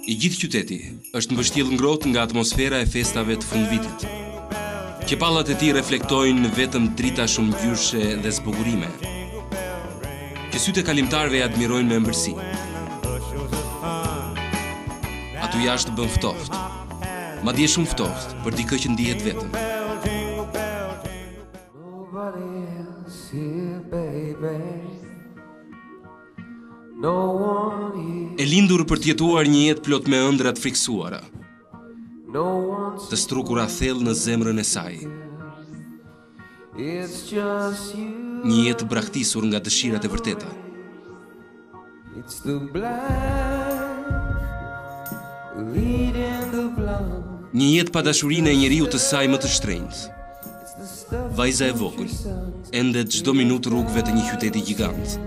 I gjithë qyteti është mbështjellë ngrohtë nga atmosfera e festave të fundvitit. Qepallat e tij reflektojnë vetëm drita shumëngjyrëshe dhe zbukurime, që sytë e kalimtarëve e admirojnë me ëmbëlsi. Atu jashtë bën ftohtë, madje shumë ftohtë për dikë që ndihet vetëm. E lindur për t'jetuar një jetë plot me ëndra të friksuara, të strukura thellë në zemrën e saj. Një jetë braktisur nga dëshirat e vërteta. Një jetë pa dashurinë e njeriu të saj më të shtrenjtë. Vajza e vogël, ende çdo minutë rrugëve të një qyteti gjigant.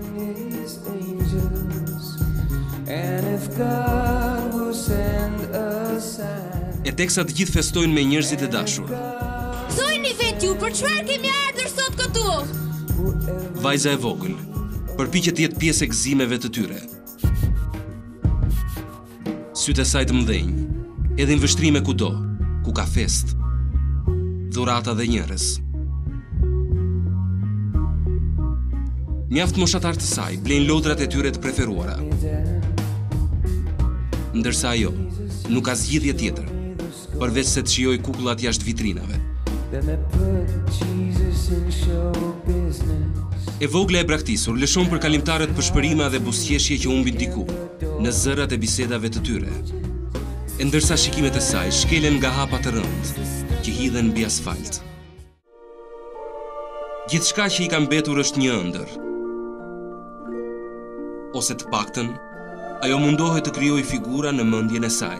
E teksa të gjithë festojnë me njerëzit e dashur. Thojni vetë ju, për çfarë kemi ardhur sot këtu? Vajza e vogël përpiqet të jetë pjesë e gëzimeve të tyre. Sytë e saj të mëdhenj, edhe në vështrime kudo, ku ka fest, dhurata dhe njerëz. Mjaft moshatar të saj blejnë lodrat e tyre të preferuara. Ndërsa ajo nuk ka zgjidhje tjetër, përveç se të shijojë kukullat jashtë vitrinave. E vogla e braktisur lëshon për kalimtarët përshpërima dhe buzëqeshje që humbin diku në zërat e bisedave të tyre. E ndërsa shikimet e saj shkelen nga hapa të rëndë që hidhen mbi asfalt. Gjithçka që i ka mbetur është një ëndër. Ose të paktën, ajo mundohet të krijojë figura në mendjen e saj.